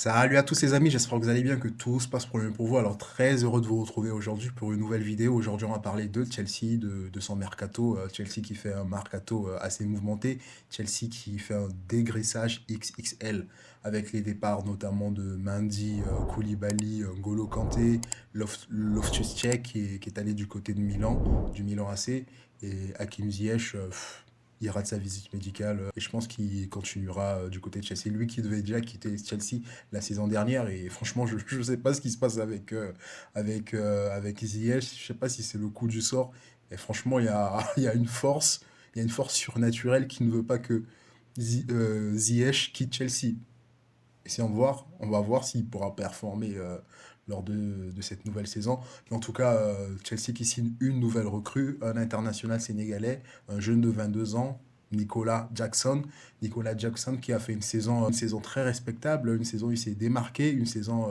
Salut à tous les amis, j'espère que vous allez bien, que tout se passe pour le mieux pour vous. Alors très heureux de vous retrouver aujourd'hui pour une nouvelle vidéo. Aujourd'hui on va parler de Chelsea, de son mercato. Chelsea qui fait un mercato assez mouvementé. Chelsea qui fait un dégraissage XXL avec les départs notamment de Mendy, Koulibaly, N'Golo Kanté, Loftus-Cheek qui est allé du côté de Milan, du Milan AC. Et Hakim Ziyech, il rate sa visite médicale et je pense qu'il continuera du côté de Chelsea. Lui qui devait déjà quitter Chelsea la saison dernière et franchement je ne sais pas ce qui se passe avec Ziyech. Je sais pas si c'est le coup du sort et franchement il y a une force, il y a une force surnaturelle qui ne veut pas que Ziyech quitte Chelsea. Et on va voir s'il pourra performer lors de cette nouvelle saison. Mais en tout cas, Chelsea qui signe une nouvelle recrue, un international sénégalais, un jeune de 22 ans, Nicolas Jackson. Nicolas Jackson qui a fait une saison très respectable, une saison où il s'est démarqué, une saison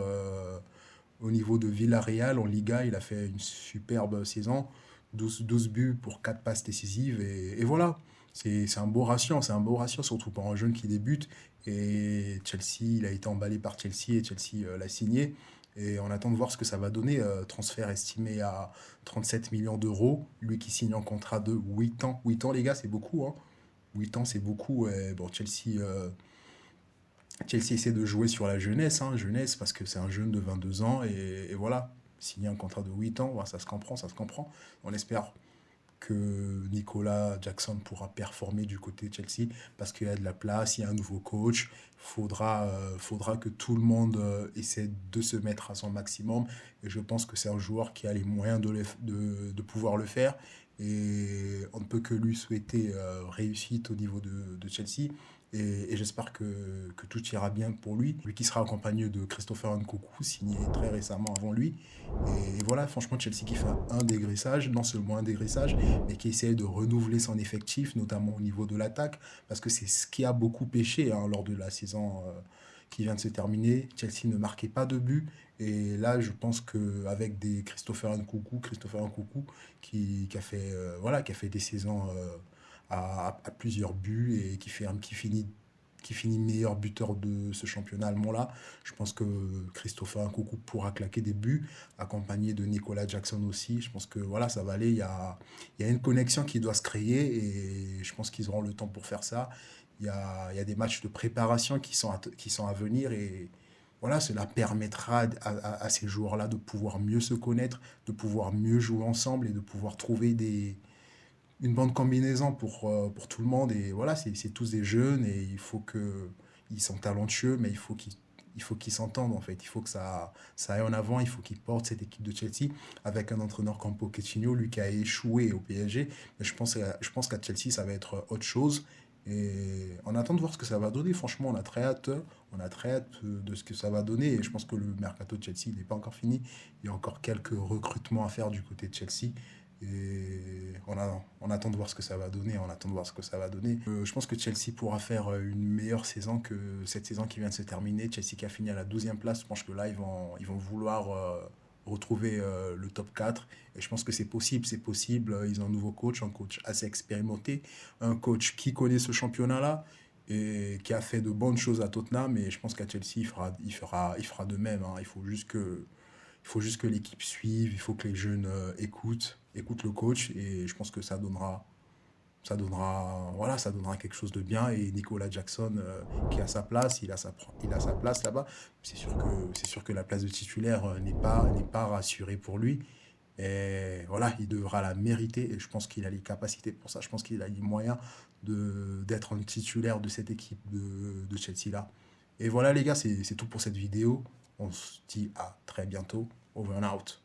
au niveau de Villarreal en Liga. Il a fait une superbe saison, 12 buts pour 4 passes décisives. Et voilà, c'est un beau ratio, c'est un beau ratio, surtout pour un jeune qui débute. Et Chelsea, il a été emballé par Chelsea et Chelsea l'a signé. Et on attend de voir ce que ça va donner. Transfert estimé à 37 millions d'euros. Lui qui signe un contrat de 8 ans. 8 ans, les gars, c'est beaucoup, hein. 8 ans, c'est beaucoup. Et bon, Chelsea essaie de jouer sur la jeunesse, hein, jeunesse parce que c'est un jeune de 22 ans et voilà, signer un contrat de 8 ans, voilà, ça se comprend, ça se comprend. On espère que Nicolas Jackson pourra performer du côté de Chelsea parce qu'il y a de la place, il y a un nouveau coach, faudra que tout le monde essaie de se mettre à son maximum et je pense que c'est un joueur qui a les moyens de pouvoir le faire et on ne peut que lui souhaiter réussite au niveau de Chelsea et j'espère que tout ira bien pour lui. Lui qui sera accompagné de Christopher Nkunku, signé très récemment avant lui. Et voilà, franchement, Chelsea qui fait un dégraissage, non seulement un dégraissage, mais qui essaie de renouveler son effectif, notamment au niveau de l'attaque, parce que c'est ce qui a beaucoup pêché hein, lors de la saison qui vient de se terminer. Chelsea ne marquait pas de but, et là, je pense qu'avec des Christopher Nkunku qui a fait des saisons à plusieurs buts et qui finit meilleur buteur de ce championnat allemand-là. Je pense que Christopher Nkunku pourra claquer des buts, accompagné de Nicolas Jackson aussi. Je pense que voilà, ça va aller. Il y a une connexion qui doit se créer et je pense qu'ils auront le temps pour faire ça. Il y a des matchs de préparation qui sont à venir et voilà, cela permettra à ces joueurs-là de pouvoir mieux se connaître, de pouvoir mieux jouer ensemble et de pouvoir trouver une bonne combinaison pour tout le monde. Et voilà, c'est tous des jeunes et ils sont talentueux, mais il faut qu'ils s'entendent en fait. Il faut que ça aille en avant, il faut qu'ils portent cette équipe de Chelsea avec un entraîneur comme Pochettino, lui qui a échoué au PSG. Mais je pense qu'à Chelsea, ça va être autre chose. Et on attend de voir ce que ça va donner. Franchement, on a très hâte de ce que ça va donner. Et je pense que le mercato de Chelsea n'est pas encore fini. Il y a encore quelques recrutements à faire du côté de Chelsea. Et on attend de voir ce que ça va donner. On attend de voir ce que ça va donner. Je pense que Chelsea pourra faire une meilleure saison que cette saison qui vient de se terminer. Chelsea qui a fini à la 12e place. Je pense que là, ils vont vouloir retrouver le top 4. Et je pense que c'est possible. C'est possible. Ils ont un nouveau coach, un coach assez expérimenté, un coach qui connaît ce championnat-là et qui a fait de bonnes choses à Tottenham. Et je pense qu'à Chelsea, il fera de même, hein. Il faut juste que l'équipe suive, il faut que les jeunes écoutent le coach et je pense que voilà, ça donnera quelque chose de bien. Et Nicolas Jackson, qui a sa place, il a sa place là-bas. C'est sûr que la place de titulaire n'est pas rassurée pour lui. Et voilà, il devra la mériter et je pense qu'il a les capacités pour ça. Je pense qu'il a les moyens d'être un titulaire de cette équipe de Chelsea là. Et voilà les gars, c'est tout pour cette vidéo. On se dit à très bientôt. Over and out.